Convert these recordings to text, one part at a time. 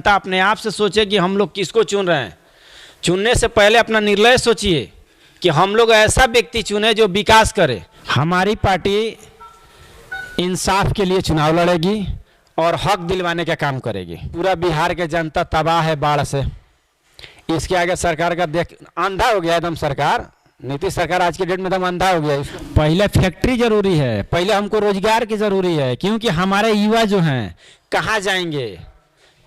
जनता अपने आप से सोचे कि हम लोग किसको चुन रहे हैं। चुनने से पहले अपना निर्णय सोचिए कि हम लोग ऐसा व्यक्ति चुने जो विकास करे। हमारी पार्टी इंसाफ के लिए चुनाव लड़ेगी और हक दिलवाने का काम करेगी। पूरा बिहार के जनता तबाह है बाढ़ से। इसके आगे सरकार का देख अंधा हो गया एकदम। सरकार नीतीश सरकार आज के डेट में एकदम अंधा हो गया। पहले फैक्ट्री जरूरी है, पहले हमको रोजगार की जरूरी है, क्योंकि हमारे युवा जो हैं कहाँ जाएंगे।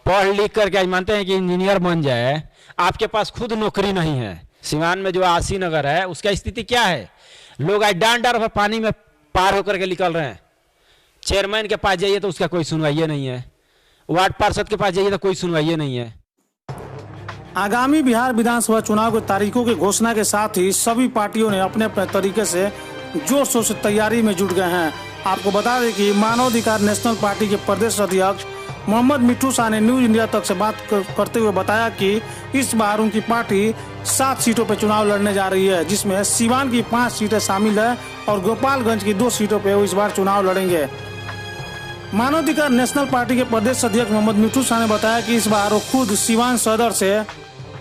पढ़ लिख करके आज मानते हैं कि इंजीनियर बन जाए, आपके पास खुद नौकरी नहीं है। सिवान में जो आसी नगर है उसका स्थिति क्या है? लोग आज डांड डार पानी में पार होकर के निकल रहे हैं। चेयरमैन के पास जाइए तो उसका कोई सुनवाई नहीं है, वार्ड पार्षद के पास जाइए तो कोई सुनवाई नहीं है। आगामी बिहार विधानसभा चुनाव की तारीखों की घोषणा के साथ ही सभी पार्टियों ने अपने अपने तरीके से जोर शोर से तैयारी में जुट गए हैं। आपको बता दें कि मानवाधिकार नेशनल पार्टी के प्रदेश अध्यक्ष मोहम्मद मिट्ठू शाह ने न्यूज इंडिया तक से बात करते हुए बताया कि इस बार उनकी पार्टी 7 सीटों पर चुनाव लड़ने जा रही है, जिसमें सीवान की 5 सीटें शामिल है और गोपालगंज की 2 सीटों पर वो इस बार चुनाव लड़ेंगे। मानवाधिकार नेशनल पार्टी के प्रदेश अध्यक्ष मोहम्मद मिट्ठू शाह ने बताया कि इस बार वो खुद सीवान सदर से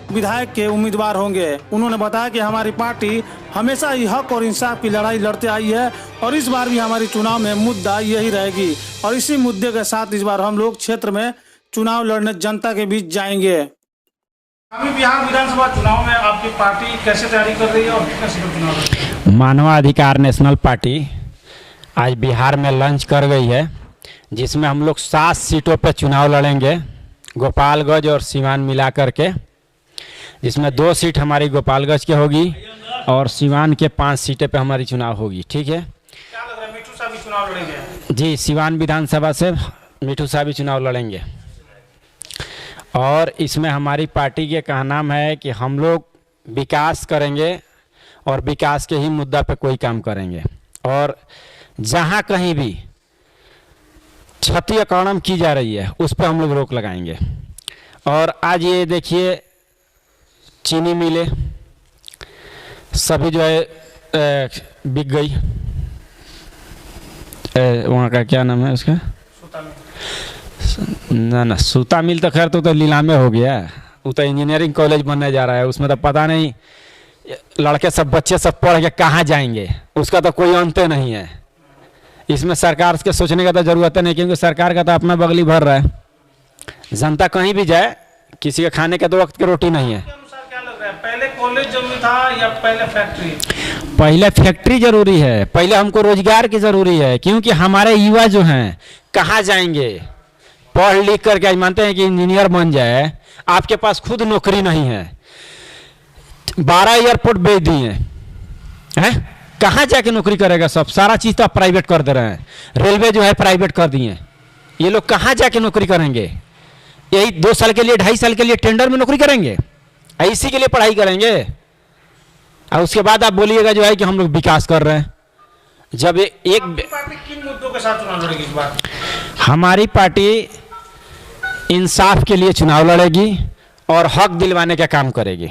विधायक के उम्मीदवार होंगे। उन्होंने बताया कि हमारी पार्टी हमेशा ही हक और इंसाफ की लड़ाई लड़ते आई है और इस बार भी हमारी चुनाव में मुद्दा यही रहेगी और इसी मुद्दे के साथ इस बार हम लोग क्षेत्र में चुनाव लड़ने जनता के बीच जाएंगे। अभी बिहार विधानसभा चुनाव में आपकी पार्टी कैसे तैयारी कर रही है और कितने सीटों चुनाव? मानवाधिकार नेशनल पार्टी आज बिहार में लॉन्च कर गई है, जिसमें हम लोग 7 सीटों पर चुनाव लड़ेंगे, गोपालगंज और सीवान मिला करके, जिसमें 2 सीट हमारी गोपालगंज की होगी और सीवान के 5 सीटें पे हमारी चुनाव होगी। ठीक है, क्या लग रहा है मिट्ठू साहब भी चुनाव लड़ेंगे? जी, सीवान विधानसभा से मिट्ठू साहब भी चुनाव लड़ेंगे और इसमें हमारी पार्टी के का नाम है कि हम लोग विकास करेंगे और विकास के ही मुद्दा पे कोई काम करेंगे और जहाँ कहीं भी क्षति अकारण की जा रही है उस पर हम लोग रोक लगाएंगे। और आज ये देखिए चीनी मिलें सभी जो है बिक गई। वहाँ का क्या नाम है उसका? ना सूता मिल तो खैर तो नीलामे हो गया। वो तो इंजीनियरिंग कॉलेज बनने जा रहा है, उसमें तो पता नहीं लड़के सब बच्चे सब पढ़ के कहाँ जाएंगे, उसका तो कोई अंत नहीं है। इसमें सरकार के सोचने का तो ज़रूरत नहीं, क्योंकि सरकार का तो अपना बगली भर रहा है। जनता कहीं भी जाए, किसी के खाने के 2 वक्त की रोटी नहीं है। क्या लग रहा है, पहले कॉलेज जरूरी था या पहले फैक्ट्री? पहले फैक्ट्री जरूरी है, पहले हमको रोजगार की जरूरी है, क्योंकि हमारे युवा जो हैं कहाँ जाएंगे। पढ़ लिख करके आज मानते हैं कि इंजीनियर बन जाए, आपके पास खुद नौकरी नहीं है। 12 एयरपोर्ट बेच दिए हैं, कहाँ जाके नौकरी करेगा? सब सारा चीज़ तो आप प्राइवेट कर दे रहे हैं। रेलवे जो है प्राइवेट कर दिए, ये लोग कहाँ जाके नौकरी करेंगे? यही 2 साल के लिए 2.5 साल के लिए टेंडर में नौकरी करेंगे, इसी के लिए पढ़ाई करेंगे और उसके बाद आप बोलिएगा जो है कि हम लोग विकास कर रहे हैं। जब एक पार्टी किन मुद्दों के साथ चुनाव लड़ेगी इस बार? हमारी पार्टी इंसाफ के लिए चुनाव लड़ेगी और हक दिलवाने का काम करेगी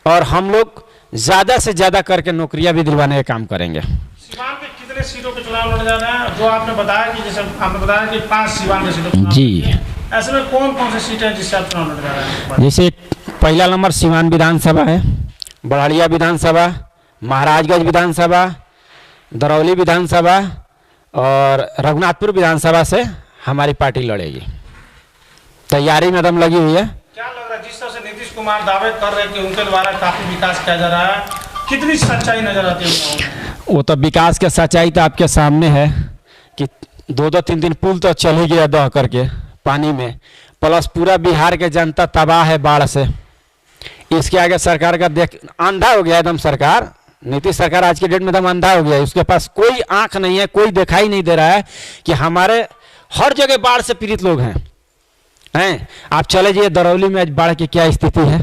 और हम लोग ज़्यादा से ज़्यादा करके नौकरियां भी दिलवाने का काम करेंगे। सीवान के कितने सीटों पे चुनाव लड़ जा रहे हैं? जो आपने बताया कि जैसे आपने बताया कि 5 सीवान के सीटों जी, ऐसे में कौन कौन से सीटें हैं जिससे आप चुनाव लड़ जा रहे हैं? जैसे पहला नंबर सीवान विधानसभा है, बड़हरिया विधानसभा, महाराजगंज विधानसभा, दरौली विधानसभा और रघुनाथपुर विधानसभा से हमारी पार्टी लड़ेगी। तैयारी में दम लगी हुई है। क्या लग रहा है, जिस तरह से नीतीश कुमार दावे कर रहे हैं कि उनके द्वारा काफी विकास किया जा रहा है, कितनी सच्चाई नजर आती है? वो तो विकास के सच्चाई तो आपके सामने है कि 2-2 3-3 पुल तो चल ही गया दह करके पानी में, प्लस पूरा बिहार के जनता तबाह है बाढ़ से। इसके आगे सरकार का देख अंधा हो गया एकदम। सरकार नीतीश सरकार आज के डेट में एकदम अंधा हो गया है। उसके पास कोई आंख नहीं है, कोई दिखाई नहीं दे रहा है कि हमारे हर जगह बाढ़ से पीड़ित लोग हैं। आप चले जाइए दरौली में आज बाढ़ की क्या स्थिति है।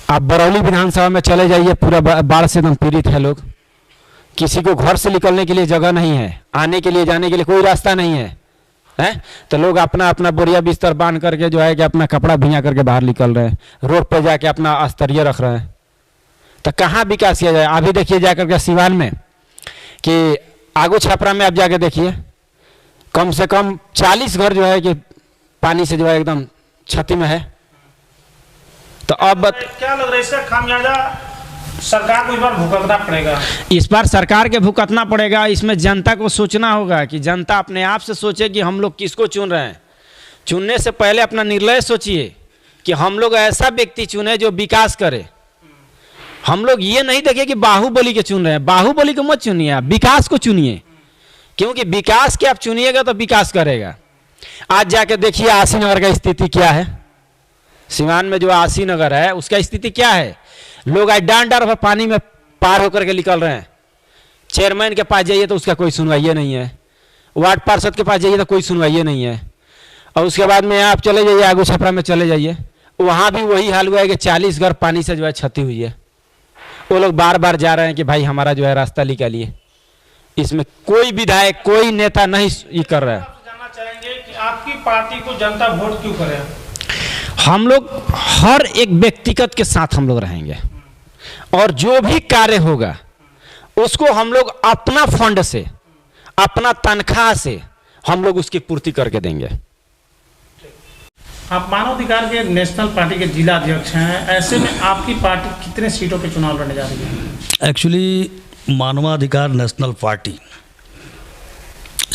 आप बरौली विधानसभा में चले जाइए, पूरा बाढ़ से एकदम पीड़ित है लोग। किसी को घर से निकलने के लिए जगह नहीं है, आने के लिए जाने के लिए कोई रास्ता नहीं है। तो लोग अपना अपना बोरिया बिस्तर बांध करके जो है कि अपना कपड़ा भिंगा करके बाहर निकल रहे हैं, रोड पर जाके अपना अस्तरिया रख रहे हैं। तो कहाँ विकास किया जाए? अभी देखिए जा करके सीवान में कि आगू छपरा में आप जाके देखिए, कम से कम 40 घर जो है कि पानी से जो है एकदम क्षति में है। तो अब क्या लग रहा है इसका खामियाजा सरकार को इस बार भुगतना पड़ेगा? इस बार सरकार के भुगतना पड़ेगा। इसमें जनता को सोचना होगा कि जनता अपने आप से सोचे कि हम लोग किसको चुन रहे हैं। चुनने से पहले अपना निर्णय सोचिए कि हम लोग ऐसा व्यक्ति चुने जो विकास करे। हम लोग ये नहीं देखें कि बाहुबली के चुन रहे हैं। बाहुबली को मत चुनिए, आप विकास को चुनिए, क्योंकि विकास के आप चुनिएगा तो विकास करेगा। आज जाके देखिए आशी नगर का स्थिति क्या है। सिवान में जो आशी नगर है उसका स्थिति क्या है। लोग आज डांड पर पानी में पार होकर के निकल रहे हैं। चेयरमैन के पास जाइए तो उसका कोई सुनवाई नहीं है, वार्ड पार्षद के पास जाइए तो कोई सुनवाई नहीं है। और उसके बाद में आप चले जाइए आगू छपरा में चले जाइए, वहाँ भी वही हाल हुआ है कि 40 घर पानी से जो है क्षति हुई है। वो लोग बार बार जा रहे हैं कि भाई हमारा जो है रास्ता निकालिए। इसमें कोई विधायक कोई नेता नहीं ये कर रहा है। जानना चाहेंगे कि आपकी पार्टी को जनता वोट क्यों करे? हम लोग हर एक व्यक्तिगत के साथ हम लोग रहेंगे और जो भी कार्य होगा उसको हम लोग अपना फंड से अपना तनख्वाह से हम लोग उसकी पूर्ति करके देंगे। आप मानवाधिकार के नेशनल पार्टी के जिला अध्यक्ष हैं, ऐसे में आपकी पार्टी कितने सीटों पे चुनाव लड़ने जा रही है? एक्चुअली मानवाधिकार नेशनल पार्टी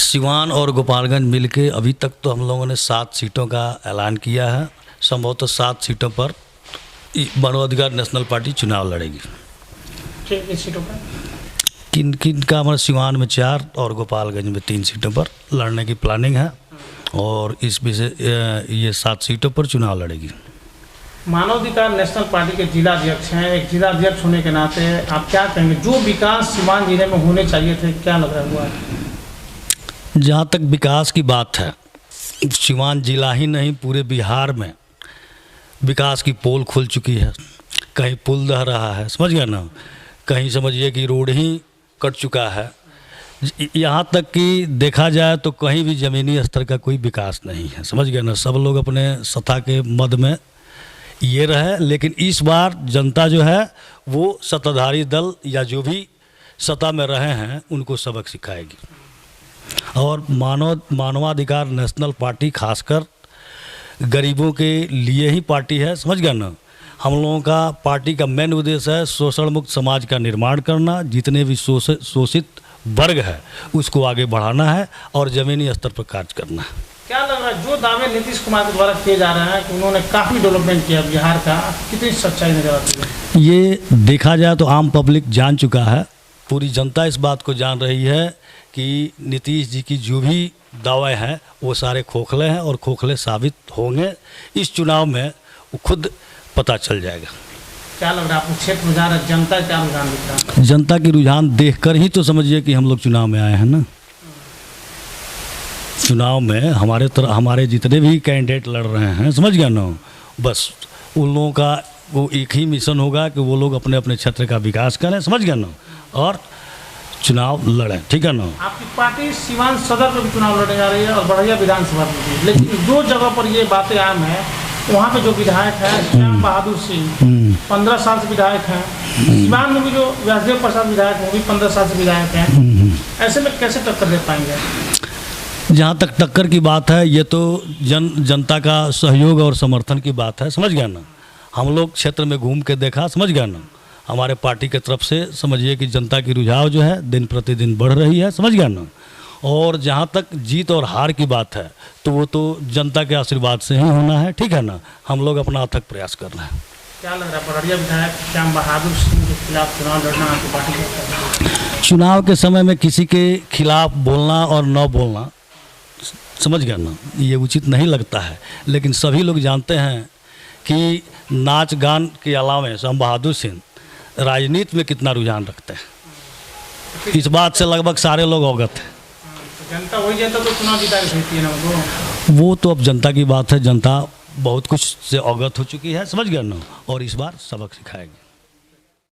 सिवान और गोपालगंज मिलके अभी तक तो हम लोगों ने 7 सीटों का ऐलान किया है। संभवतः 7 सीटों पर मानवाधिकार नेशनल पार्टी चुनाव लड़ेगी। किन सीटों पर? किन किन का हमारे सिवान में 4 और गोपालगंज में 3 सीटों पर लड़ने की प्लानिंग है और इस विषय ये 7 सीटों पर चुनाव लड़ेगी। मानवाधिकार नेशनल पार्टी के जिला अध्यक्ष हैं, एक जिला अध्यक्ष होने के नाते आप क्या कहेंगे, जो विकास सिवान जिले में होने चाहिए थे क्या लग रहा हुआ है? जहाँ तक विकास की बात है, सिवान जिला ही नहीं पूरे बिहार में विकास की पोल खुल चुकी है। कहीं पुल दह रहा है, समझ गया ना, कहीं समझिए कि रोड ही कट चुका है। यहाँ तक कि देखा जाए तो कहीं भी ज़मीनी स्तर का कोई विकास नहीं है, समझ गया ना। सब लोग अपने सत्ता के मद में ये रहे, लेकिन इस बार जनता जो है वो सत्ताधारी दल या जो भी सत्ता में रहे हैं उनको सबक सिखाएगी। और मानवाधिकार नेशनल पार्टी खासकर गरीबों के लिए ही पार्टी है, समझ गया ना। हम लोगों का पार्टी का मेन उद्देश्य है शोषण मुक्त समाज का निर्माण करना, जितने भी शोषित वर्ग है उसको आगे बढ़ाना है और ज़मीनी स्तर पर कार्य करना है। क्या लग रहा है जो दावे नीतीश कुमार के द्वारा किए जा रहे हैं कि उन्होंने काफ़ी डेवलपमेंट किया बिहार का, कितनी सच्चाई नजर आती है? ये देखा जाए तो आम पब्लिक जान चुका है, पूरी जनता इस बात को जान रही है कि नीतीश जी की जो भी दावे हैं वो सारे खोखले हैं और खोखले साबित होंगे। इस चुनाव में वो खुद पता चल जाएगा। क्या लग रहा है आपको क्षेत्र रुझान है, जनता क्या रुझान दिख रहा है? जनता की रुझान देखकर ही तो समझिए कि हम लोग चुनाव में आए हैं ना। चुनाव में हमारे जितने भी कैंडिडेट लड़ रहे हैं, समझ गया ना, बस उन लोगों का वो एक ही मिशन होगा कि वो लोग अपने अपने क्षेत्र का विकास करें, समझ गया ना, और चुनाव लड़ें, ठीक है ना। आपकी पार्टी सिवान सदर पर भी चुनाव लड़ने जा रही है और बढ़िया विधानसभा में भी, लेकिन 2 जगह पर ये बातें आम हैं। वहाँ पे जो विधायक हैं श्याम बहादुर सिंह 15 साल से विधायक हैं, सिवान में भी जो व्यासदेव प्रसाद विधायक हैं वो भी 15 साल से विधायक हैं। ऐसे में कैसे टक्कर दे पाएंगे? जहाँ तक टक्कर की बात है ये तो जनता का सहयोग और समर्थन की बात है, समझ गया ना। हम लोग क्षेत्र में घूम के देखा, समझ गया ना, हमारे पार्टी के तरफ से समझिए कि जनता की रुझाव जो है दिन प्रतिदिन बढ़ रही है, समझ गया ना। और जहाँ तक जीत और हार की बात है तो वो तो जनता के आशीर्वाद से ही होना है, ठीक है ना। हम लोग अपना अथक प्रयास कर रहे हैं। क्या लग रहा है बढ़िया विधायक श्याम बहादुर सिंह के खिलाफ चुनाव लड़ना आपकी पार्टी को? चुनाव के समय में किसी के खिलाफ बोलना और न बोलना, समझ गया ना, ये उचित नहीं लगता है। लेकिन सभी लोग जानते हैं कि नाच गान के अलावा श्याम बहादुर सिंह राजनीति में कितना रुझान रखते हैं, इस बात से लगभग सारे लोग अवगत हैं। जनता वही जनता तो चुनाव जिता के भेजती है ना वो तो अब जनता की बात है। जनता बहुत कुछ से अवगत हो चुकी है, समझ गया ना, और इस बार सबक सिखाएगी।